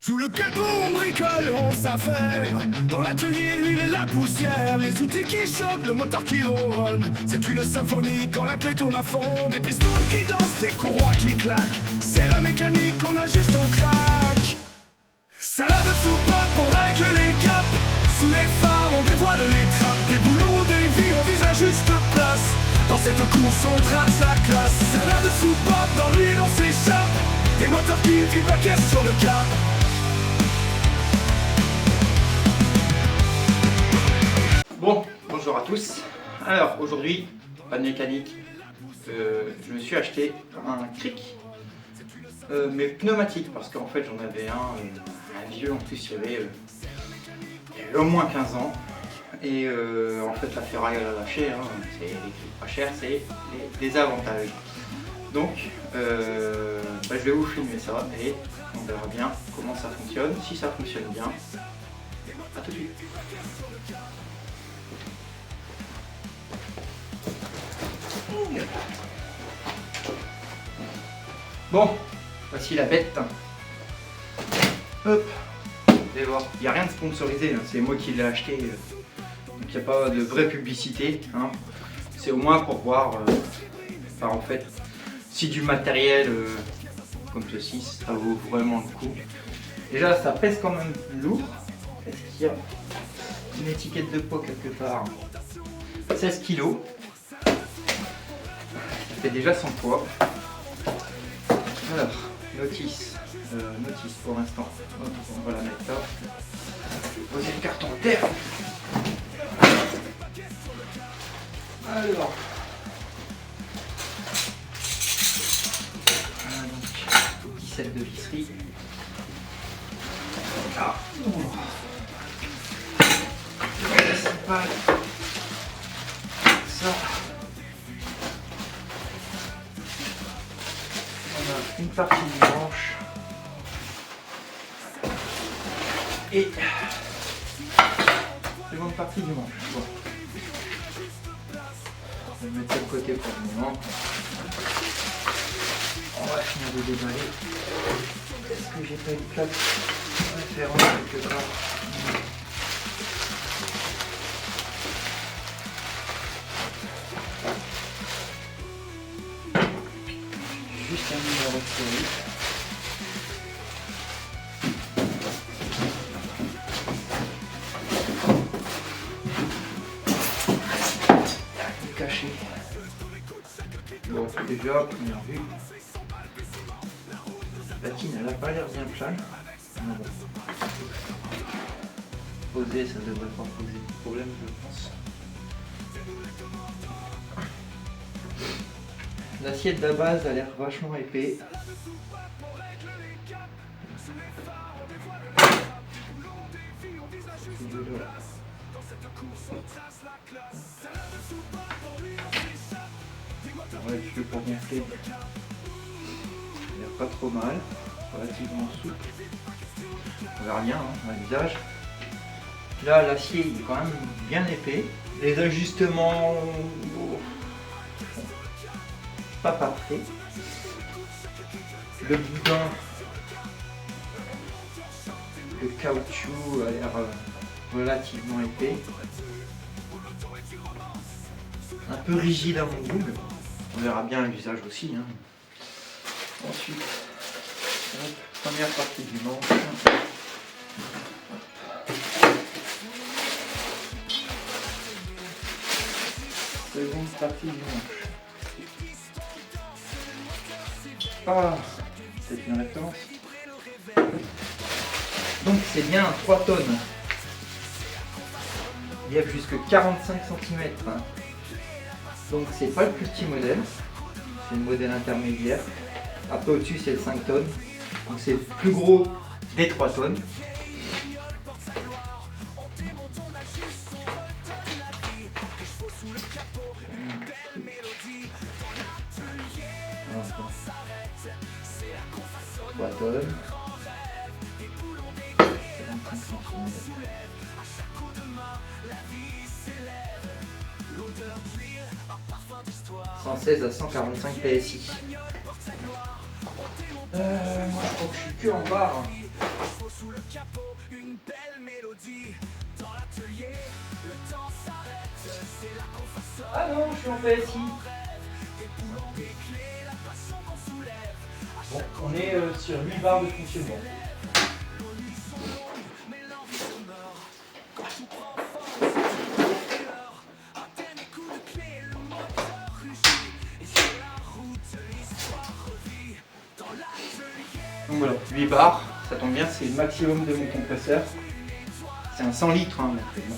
Sous le capot, on bricole, on s'affaire. Dans l'atelier, l'huile et la poussière. Les outils qui choquent, le moteur qui ronronne. C'est une symphonie quand la clé tourne à fond. Des pistons qui dansent, des courroies qui claquent. C'est la mécanique qu'on ajuste au crack. Salade de soupe pour régler les caps. Sous les phares, on dévoile les trappes. Des boulots, des vies, on vise à juste place. Dans cette course, on trace la classe. Salade de soupe, dans l'huile, on s'échappe. Des moteurs qui vivent la caisse sur le cap. Bon, bonjour à tous. Alors aujourd'hui, pas de mécanique, je me suis acheté un cric, mais pneumatique, parce qu'en fait j'en avais un vieux, en plus il y avait au moins 15 ans, et en fait la ferraille elle a lâché, hein, c'est les crics pas chers, c'est les désavantages. Donc je vais vous filmer ça et on verra bien comment ça fonctionne, si ça fonctionne bien. A tout de suite. Bon, voici la bête. Hop, vous allez voir, il n'y a rien de sponsorisé, hein. C'est moi qui l'ai acheté, donc il n'y a pas de vraie publicité, hein. C'est au moins pour voir, en fait, si du matériel comme ceci, ça vaut vraiment le coup. Déjà, ça pèse quand même lourd. Est-ce qu'il y a une étiquette de poids quelque part? 16 kg. Ça fait déjà son poids. Alors, notice pour l'instant. On va la mettre là. Je vais poser le carton à terre. Alors. Voilà donc, petit set de visserie. Là. C'est pas ça. Une partie du manche et seconde partie du manche. Bon. On va le mettre de côté pour le moment. On va finir de déballer. Est-ce que j'ai pas une plaque référence quelque part? Juste un numéro de série. Caché. Bon, déjà, à première vue, la tine elle a pas l'air bien plane. Bon. Poser, ça devrait pas poser de problème, je pense. L'assiette de la base a l'air vachement épais. Ouais, je vais pour gonfler. Il a l'air pas trop mal, relativement souple. On verra bien, hein, à l'usage. Là, l'acier il est quand même bien épais. Les ajustements, pas parfait. Le boudin, le caoutchouc a l'air relativement épais. Un peu rigide à mon goût. On verra bien l'usage aussi, hein. Ensuite, première partie du manche. Seconde partie du manche. Ah, c'est une référence. Donc c'est bien 3 tonnes. Il y a jusque 45 cm. Hein. Donc c'est pas le plus petit modèle. C'est le modèle intermédiaire. Après au-dessus c'est le 5 tonnes. Donc c'est le plus gros des 3 tonnes. Voilà. 3 tonnes. 45 cm. 116 à 145 PSI. Moi je crois que je suis que en barre. capot, une belle mélodie. Dans l'atelier, le temps s'arrête. C'est là qu'on façonne. Ah non, je suis en PSI. Des boulons, des clés, la passion qu'on soulève. Bon, on est sur 8 barres de fonctionnement. Nos nuits sont longues, mais l'envie demeure. Quand tout prend forme, c'est le cœur. Un dernier coup de clé, le moteur rugit. Et sur la route, l'histoire revit. Dans l'atelier. Donc voilà, 8 bars, ça tombe bien, c'est le maximum de mon compresseur. C'est un 100 litres, hein, donc bon.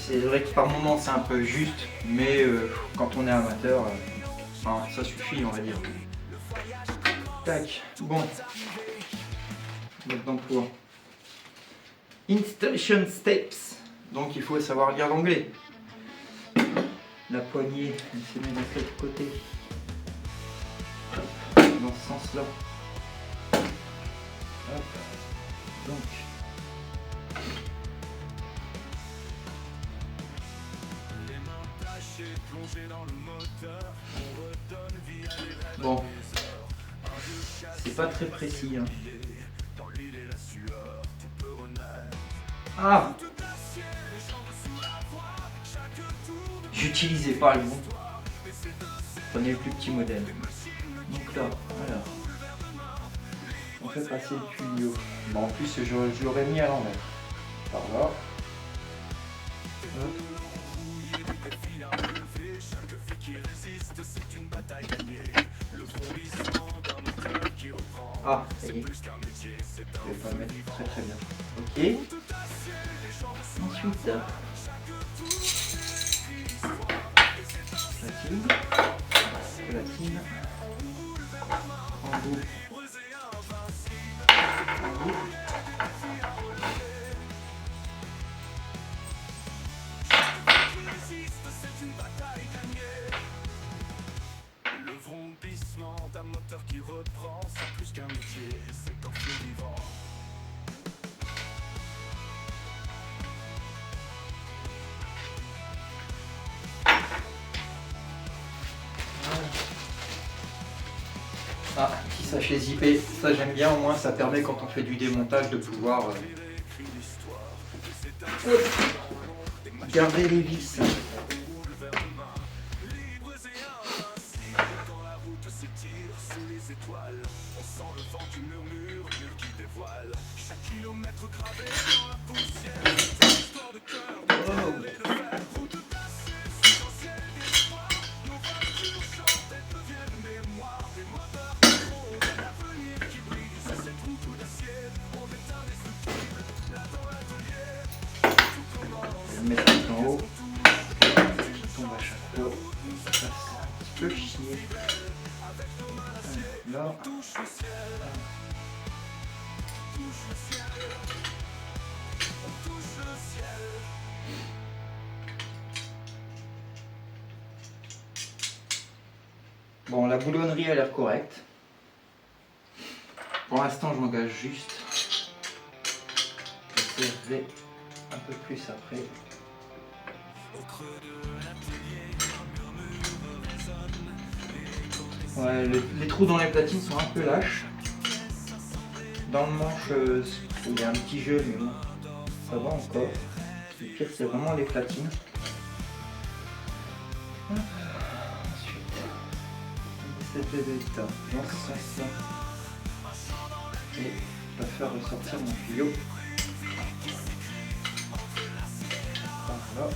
C'est vrai que par moment c'est un peu juste, mais quand on est amateur, enfin, ça suffit, on va dire. Tac, bon. Mode d'emploi. Installation steps. Donc il faut savoir lire l'anglais. La poignée, elle se met de quel côté? Dans ce sens-là. Hop. Donc. Bon, c'est pas très précis. Hein. Ah, j'utilisais pas le bon. Prenez le plus petit modèle. Donc là, voilà. On fait passer le tuyau. Bon, en plus, je l'aurais mis à l'envers. Par là. Hop. Ah, ça y est. Je vais pas le mettre très très bien. Ok. Ensuite, platine. Platine. Embout. Embout. Le vrombissement d'un moteur qui reprend, c'est plus qu'un métier, c'est un feu vivant. Ah, petit sachet zippé, ça j'aime bien, au moins ça permet quand on fait du démontage de pouvoir garder les vis. On sent le vent du murmure, mur qui dévoile. Chaque kilomètre gravé dans la poussière. C'est une histoire de cœur, de terre et de fer. Route passée, essentielle d'histoire. Nos voitures chantent, elles deviennent mémoire. Des moteurs qui fondent, un avenir qui brille. C'est cette route d'acier, on éteint les structures. Là dans l'atelier, tout commence. Je vais le mettre tout en haut. Qui tombe à chaque fois. Ça c'est un petit peu chier. Là. Touche le ciel, touche le ciel, touche le ciel. Bon, la boulonnerie a l'air correcte. Pour l'instant, je m'engage juste. J'essaierai un peu plus après. Ouais, les trous dans les platines sont un peu lâches. Dans le manche, il y a un petit jeu, mais bon, ça va encore. Le pire, c'est vraiment les platines. Ensuite, cette bébête dans ce sens-là. Et je vais faire ressortir mon tuyau. Par là.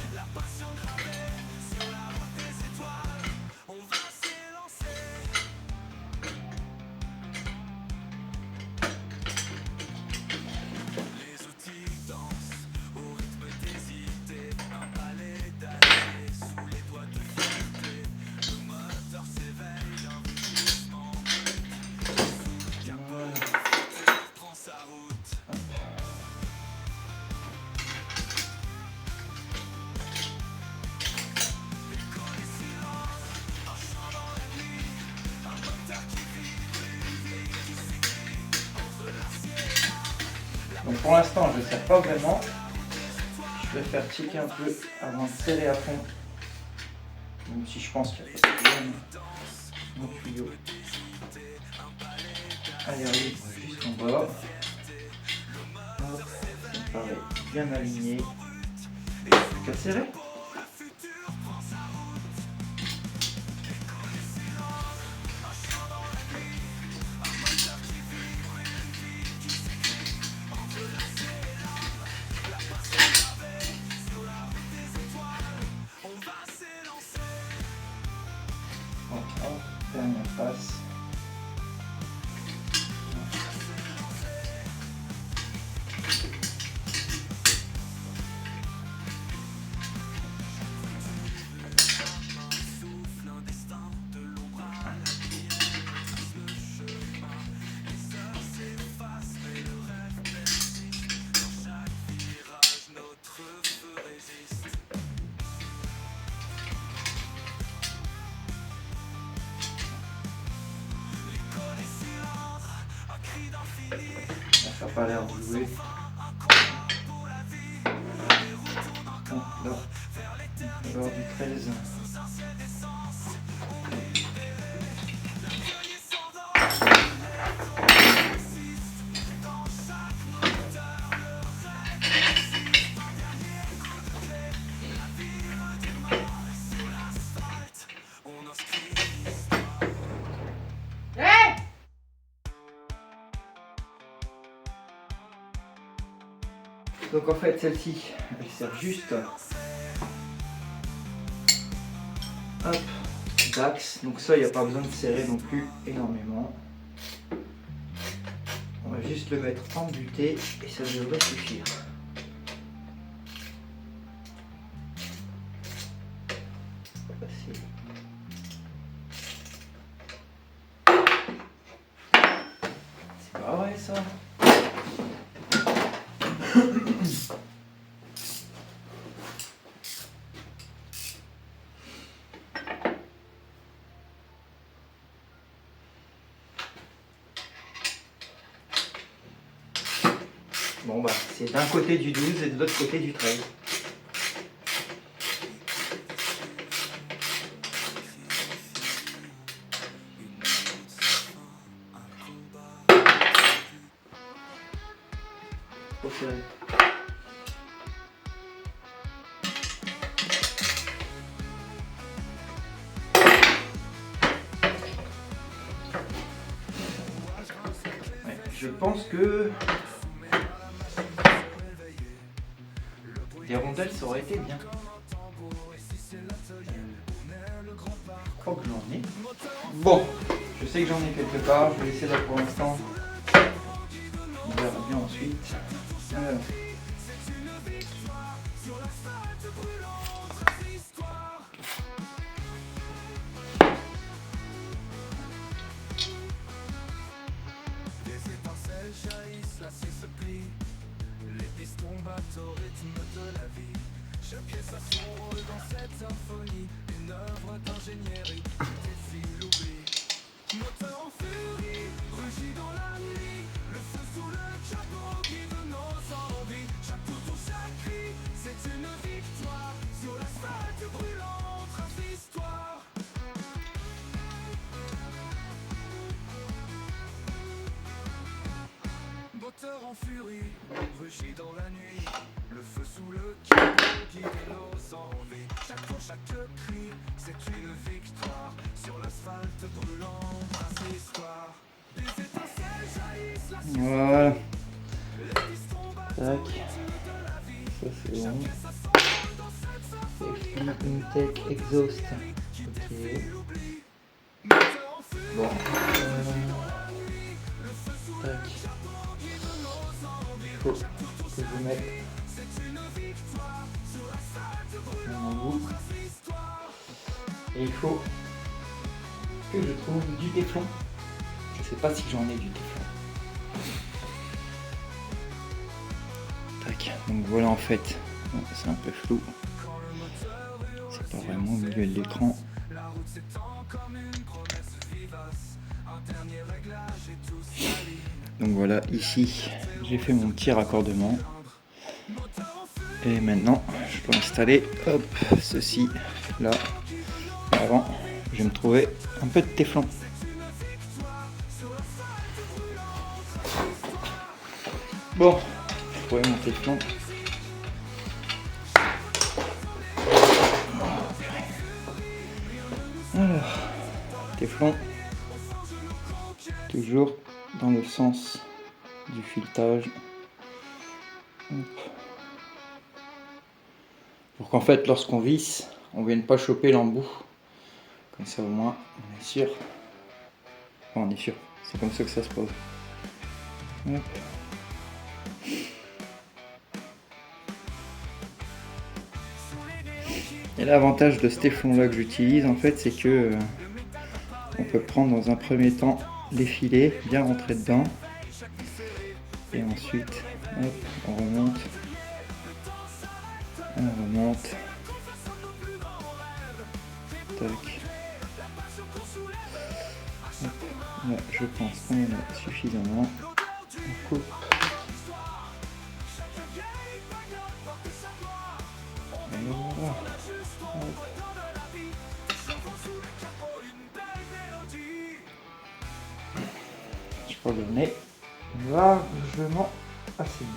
Donc pour l'instant, je ne serre pas vraiment. Je vais faire checker un peu avant de serrer à fond. Même si je pense qu'il n'y a pas de problème. Mon tuyau. Allez, arrive jusqu'en bas. Hop, ça me paraît bien aligné. Plus qu'à serrer. Bon, hop, dernière passe. Ça n'a pas l'air de jouer. Bon, là, on va avoir du 13. Donc en fait celle-ci, elle sert juste hop, d'axe. Donc ça, il n'y a pas besoin de serrer non plus énormément. On va juste le mettre en butée et ça devrait suffire. C'est pas vrai ça. Bon bah c'est d'un côté du 12 et de l'autre côté du 13. Trop serré. Ouais, je pense que des rondelles, ça aurait été bien. Je crois que j'en ai. Bon, je sais que j'en ai quelque part. Je vais laisser là pour l'instant. On verra bien ensuite. Alors. Au rythme de la vie, chaque pièce a son rôle dans cette symphonie, une œuvre d'ingénierie, défie l'oubli. Moteur en furie, rugit dans la nuit, le feu sous le chapeau qui nous nos envies. Chaque tour, chaque cri, c'est une victoire, sur l'asphalte brûlant, trace l'histoire. Moteur en furie, rugit dans la nuit, le feu sous le chapeau guide nos envies. Chaque tour, chaque cri, c'est une victoire, sur l'asphalte brûlant, trace l'histoire. Des étincelles jaillissent, la Voilà. les pistons battent Tac. au rythme de la vie. Ça c'est Chaque bon. pièce a son rôle dans cette symphonie. Intake exhaust. Ok. Moteur en furie, Bon. le feu sous le Tac. chapeau guide nos envies. Faut que je mette C'est une victoire, sur l'asphalte brûlant, mon bout. trace l'histoire. Et il faut que je trouve du téflon. Je sais pas si j'en ai du téflon. Tac. Donc voilà en fait. Bon, c'est un peu flou. C'est pas vraiment au milieu de l'écran. La route s'étend comme une promesse vivace. Un dernier réglage et tout s'aligne. Donc voilà, ici j'ai fait mon petit raccordement. Et maintenant je peux installer hop, ceci là. Avant, je vais me trouver un peu de téflon. Bon, retrouver mon téflon. Alors, téflon, toujours dans le sens du filetage. Hop. Pour qu'en fait, lorsqu'on visse, on ne vienne pas choper l'embout. Comme ça, au moins, on est sûr. Enfin, on est sûr, c'est comme ça que ça se pose. Hop. Et l'avantage de ce téflon là que j'utilise en fait, c'est que on peut prendre dans un premier temps les filets, bien rentrer dedans, et ensuite hop, on remonte, tac. Hop, là je pense qu'on en a suffisamment, on coupe. Et voilà. Hop. Je crois que j'en ai largement assez mis.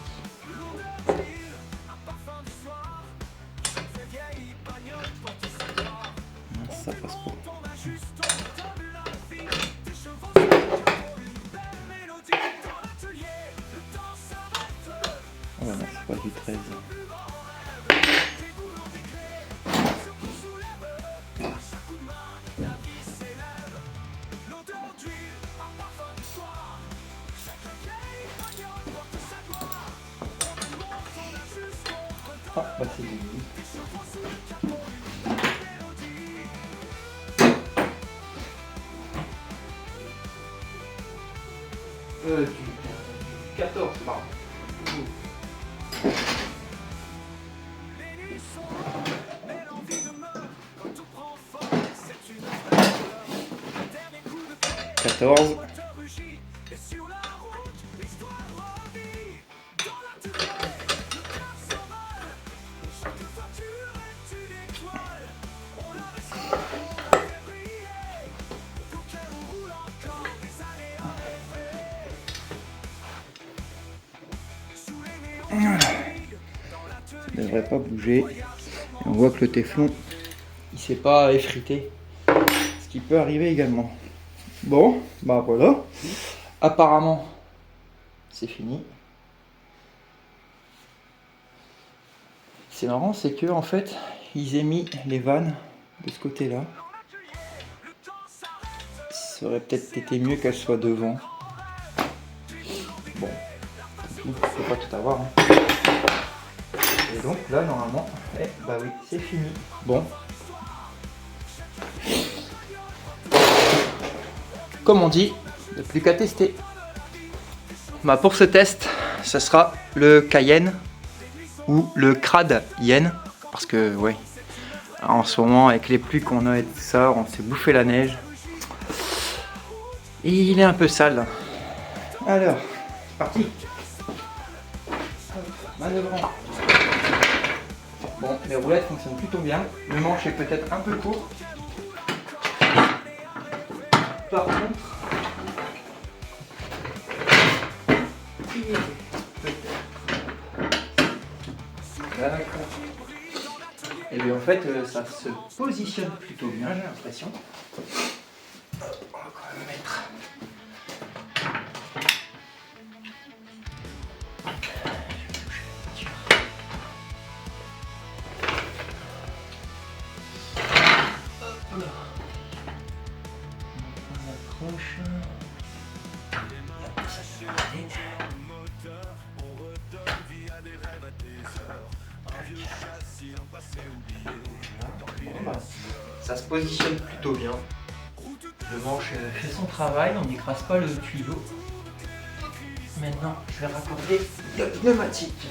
Ça passe pas. Oh non, c'est pas du 13. Ah, bah c'est du 14, pardon. Quatorze. Ça ne devrait pas bouger. Et on voit que le téflon il s'est pas effrité, ce qui peut arriver également. Bon, bah voilà. Apparemment, c'est fini. C'est marrant, c'est que en fait, ils aient mis les vannes de ce côté-là. Ça aurait peut-être été mieux qu'elles soient devant. Bon, il faut pas tout avoir. Hein. Et donc là, normalement, bah oui, c'est fini. Bon. Comme on dit, il n'y a plus qu'à tester. Bah pour ce test, ce sera le Cayenne ou le Cradyen. Parce que, ouais, en ce moment, avec les pluies qu'on a et tout ça, on s'est bouffé la neige. Et il est un peu sale. Alors, c'est parti. Manœuvrant. Bon, les roulettes fonctionnent plutôt bien. Le manche est peut-être un peu court. Par contre, et bien en fait, ça se positionne plutôt bien, j'ai l'impression. On va quand même mettre. Ça se positionne plutôt bien. Le manche fait son travail, on n'écrase pas le tuyau. Maintenant, je vais raccorder le pneumatique.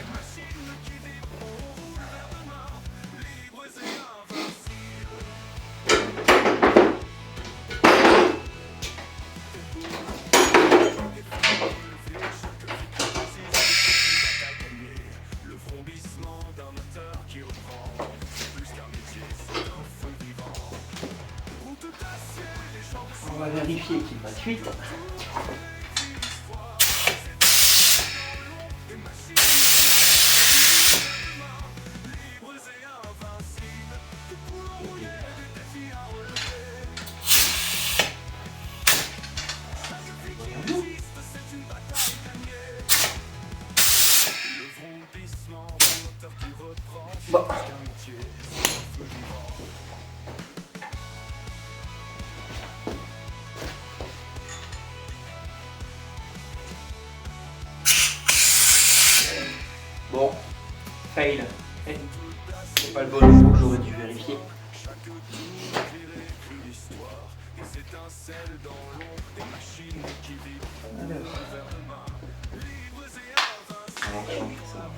On va vérifier qu'il va suite. Bon. Bon, fail. C'est pas le bon niveau, j'aurais dû vérifier. Alors, on change ça.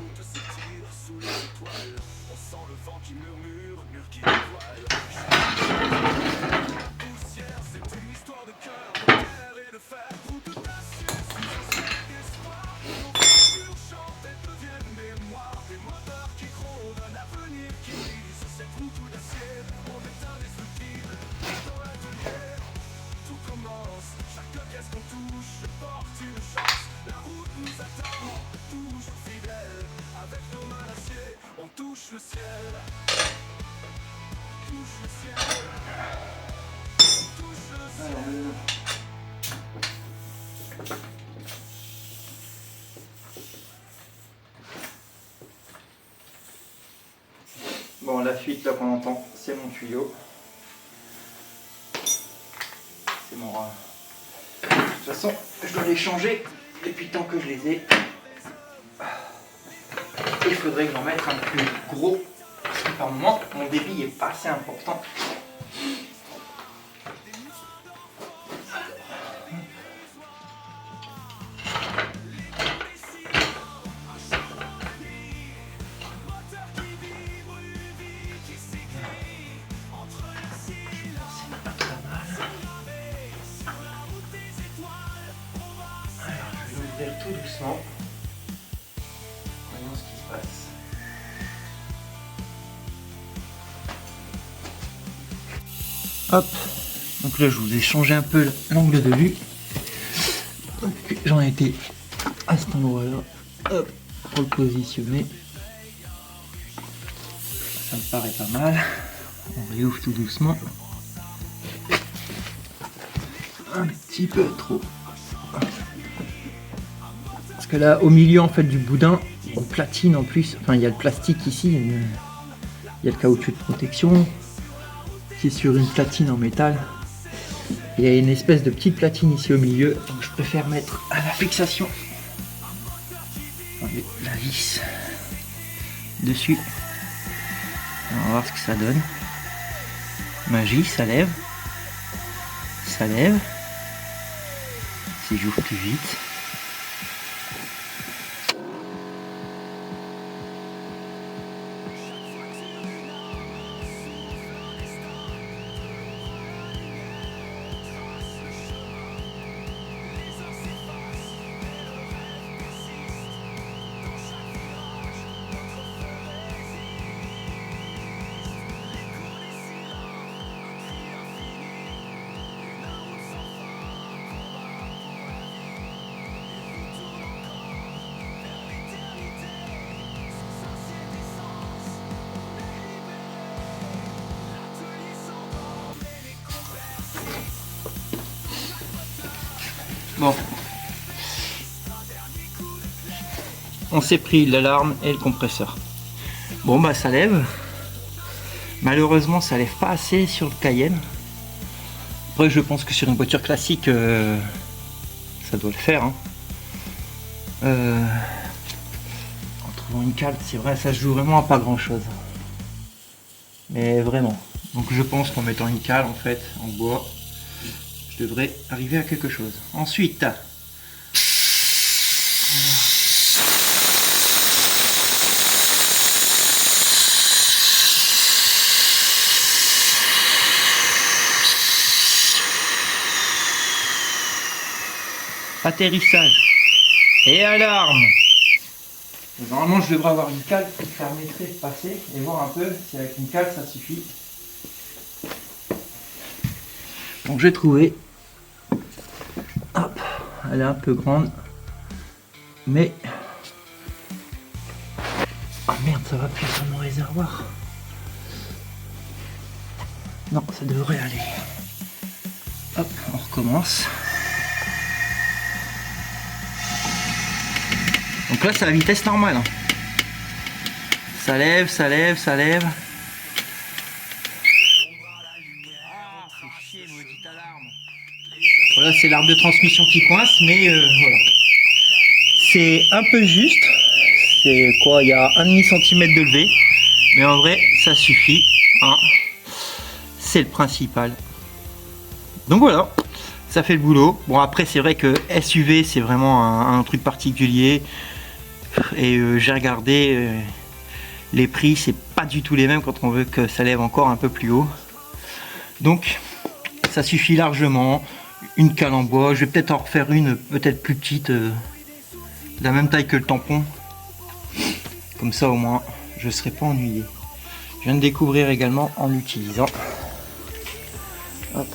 Le ciel, touche le ciel, touche le ciel. Bon, la fuite là qu'on entend, c'est mon tuyau. C'est mon rat. De toute façon, je dois les changer. Et puis tant que je les ai, il faudrait que j'en mette un plus gros. Parce que par moment, mon débit est pas assez important. Tout doucement. Voyons ce qui se passe. Hop. Donc là, je vous ai changé un peu l'angle de vue. J'en ai été à cet endroit-là. Hop. Pour le positionner. Ça me paraît pas mal. On réouvre tout doucement. Un petit peu trop. Parce que là, au milieu en fait du boudin, on platine en plus. Enfin, il y a le plastique ici, il y a le caoutchouc de protection qui est sur une platine en métal. Il y a une espèce de petite platine ici au milieu, donc je préfère mettre à la fixation la vis dessus. On va voir ce que ça donne. Magie, ça lève. Ça lève. Si j'ouvre plus vite. Bon, on s'est pris l'alarme et le compresseur. Bon bah ça lève. Malheureusement ça lève pas assez sur le Cayenne. Après je pense que sur une voiture classique ça doit le faire. Hein. En trouvant une cale, c'est vrai, ça se joue vraiment à pas grand chose. Mais vraiment. Donc je pense qu'en mettant une cale en fait en bois, je devrais arriver à quelque chose. Ensuite, atterrissage et alarme. Normalement, je devrais avoir une cale qui permettrait de passer et voir un peu si avec une cale ça suffit. Donc j'ai trouvé. Hop, elle est un peu grande, mais ah merde, ça va plus sur mon réservoir. Non, ça devrait aller. Hop, on recommence. Donc là, c'est la vitesse normale. Ça lève, ça lève, ça lève. Voilà, c'est l'arbre de transmission qui coince, mais voilà. C'est un peu juste. C'est quoi, il y a 1,5 cm de levée. Mais en vrai, ça suffit. Hein. C'est le principal. Donc voilà, ça fait le boulot. Bon, après, c'est vrai que SUV, c'est vraiment un truc particulier. Et j'ai regardé, les prix, c'est pas du tout les mêmes quand on veut que ça lève encore un peu plus haut. Donc, ça suffit largement. Une cale en bois. Je vais peut-être en refaire une, peut-être plus petite, de la même taille que le tampon. Comme ça, au moins, je ne serai pas ennuyé. Je viens de découvrir également en l'utilisant. Hop.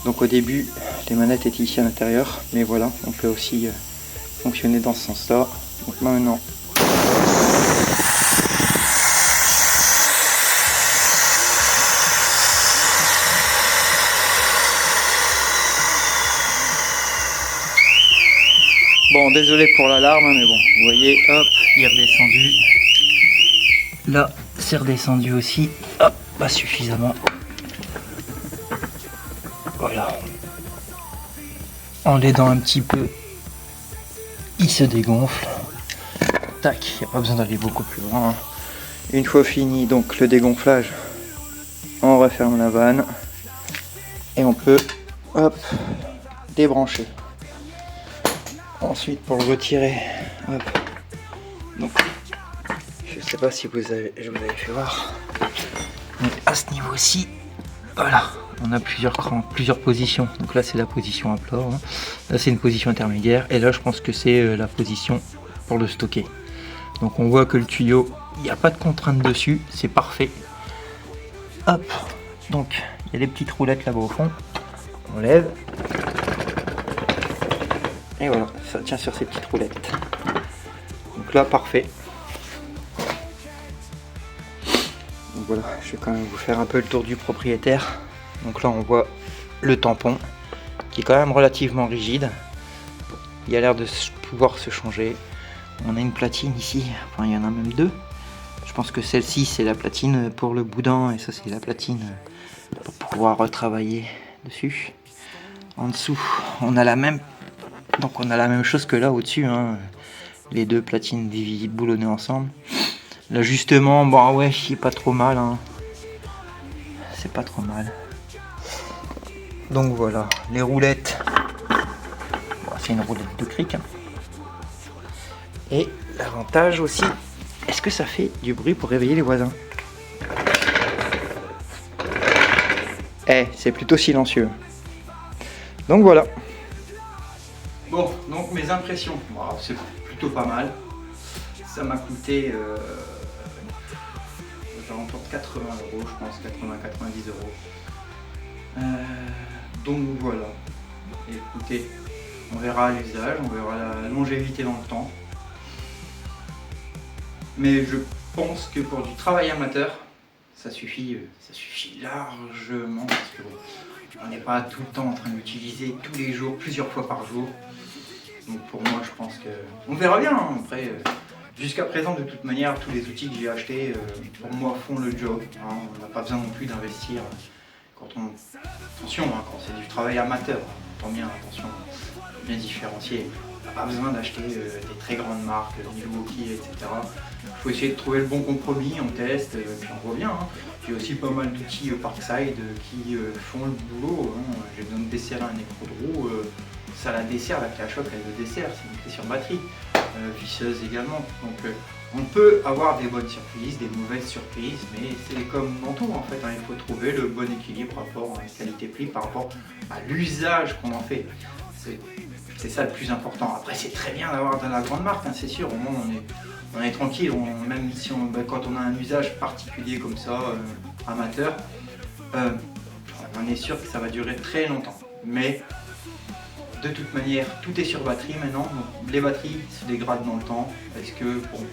Donc au début, les manettes étaient ici à l'intérieur, mais voilà, on peut aussi fonctionner dans ce sens-là. Donc maintenant, bon, désolé pour l'alarme, mais bon, vous voyez, hop, il est redescendu. Là, c'est redescendu aussi, hop, pas suffisamment. Voilà. En l'aidant un petit peu, il se dégonfle. Tac, il n'y a pas besoin d'aller beaucoup plus loin. Une fois fini donc le dégonflage, on referme la vanne et on peut, hop, débrancher. Ensuite, pour le retirer, hop. Donc, je sais pas si je vous avais fait voir. Donc à ce niveau-ci, voilà, on a plusieurs crans, plusieurs positions. Donc là, c'est la position à plat. Hein. Là, c'est une position intermédiaire. Et là, je pense que c'est la position pour le stocker. Donc on voit que le tuyau, il n'y a pas de contrainte dessus. C'est parfait. Hop. Donc, il y a des petites roulettes là-bas au fond. On lève. Et voilà, ça tient sur ces petites roulettes. Donc là, parfait. Donc voilà, je vais quand même vous faire un peu le tour du propriétaire. Donc là, on voit le tampon qui est quand même relativement rigide. Il a l'air de pouvoir se changer. On a une platine ici, enfin il y en a même deux. Je pense que celle-ci, c'est la platine pour le boudin et ça, c'est la platine pour pouvoir retravailler dessus. En dessous, on a la même. Donc on a la même chose que là au-dessus, hein. Les deux platines boulonnées ensemble. L'ajustement, bon ouais, il est pas trop mal, hein. C'est pas trop mal. Donc voilà, les roulettes. Bon, c'est une roulette de cric. Hein. Et l'avantage aussi, est-ce que ça fait du bruit pour réveiller les voisins? Eh, c'est plutôt silencieux. Donc voilà. Bon, donc mes impressions, bon, c'est plutôt pas mal. Ça m'a coûté autour de 80 €, je pense, 80-90 €. Donc voilà. Écoutez, on verra l'usage, on verra la longévité dans le temps. Mais je pense que pour du travail amateur, ça suffit largement parce que bon, on n'est pas tout le temps en train de l'utiliser tous les jours, plusieurs fois par jour. Donc pour moi, je pense que on verra bien. Hein. Après, jusqu'à présent, de toute manière, tous les outils que j'ai achetés, pour moi, font le job. Hein. On n'a pas besoin non plus d'investir. Attention, hein, quand c'est du travail amateur, tant bien, attention, bien différencier. On n'a pas besoin d'acheter des très grandes marques, Milwaukee, etc. Il faut essayer de trouver le bon compromis, on teste, puis on voit bien. Hein. J'ai aussi pas mal d'outils Parkside qui font le boulot. Hein. J'ai besoin de desserrer un écrou de roue, ça la dessert, la clé à choc elle le dessert, c'est une clé sur batterie, visseuse également. Donc on peut avoir des bonnes surprises, des mauvaises surprises, mais c'est comme dans tout en fait, hein. Il faut trouver le bon équilibre par rapport à la qualité-prix, par rapport à l'usage qu'on en fait. C'est ça le plus important. Après c'est très bien d'avoir de la grande marque, hein, c'est sûr, au moins on est tranquille, même si quand on a un usage particulier comme ça, amateur, on est sûr que ça va durer très longtemps. Mais de toute manière, tout est sur batterie maintenant, donc les batteries se dégradent dans le temps, parce que bon,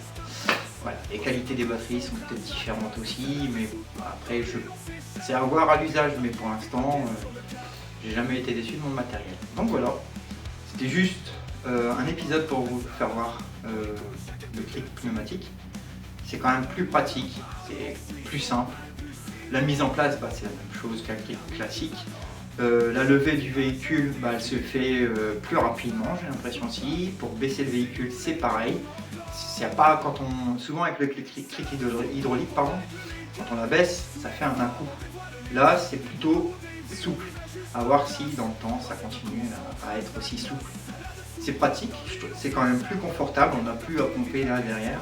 voilà, les qualités des batteries sont peut-être différentes aussi, mais après c'est à voir à l'usage, mais pour l'instant, j'ai jamais été déçu de mon matériel. Donc voilà, c'était juste un épisode pour vous faire voir le cric pneumatique. C'est quand même plus pratique, c'est plus simple. La mise en place, c'est la même chose qu'un cric classique. La levée du véhicule, elle se fait plus rapidement, j'ai l'impression aussi. Pour baisser le véhicule, c'est pareil. Pas souvent avec le cric hydraulique, quand on la baisse, ça fait un coup. Là, c'est plutôt souple. À voir si dans le temps, ça continue à être aussi souple. C'est pratique, c'est quand même plus confortable, on n'a plus à pomper là derrière.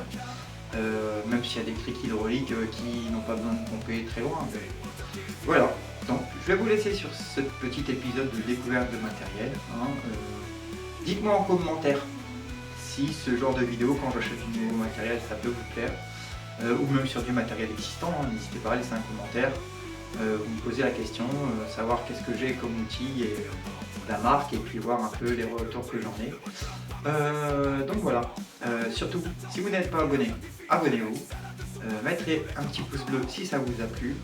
Même s'il y a des crics hydrauliques qui n'ont pas besoin de pomper très loin. Mais voilà, donc je vais vous laisser sur ce petit épisode de découverte de matériel. Dites-moi en commentaire si ce genre de vidéo, quand j'achète du nouveau matériel, ça peut vous plaire. Ou même sur du matériel existant, n'hésitez pas à laisser un commentaire. Vous me posez la question, savoir qu'est-ce que j'ai comme outil et la marque, et puis voir un peu les retours que j'en ai. Donc voilà, surtout si vous n'êtes pas abonné, abonnez-vous, mettez un petit pouce bleu si ça vous a plu,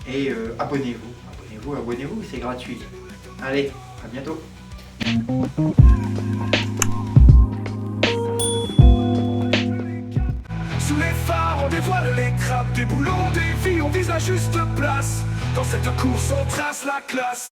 et abonnez-vous, c'est gratuit. Allez, à bientôt. Sous les phares, on dévoile les crabes, des boulons, des vies, on vise la juste place. Dans cette course, on trace la classe.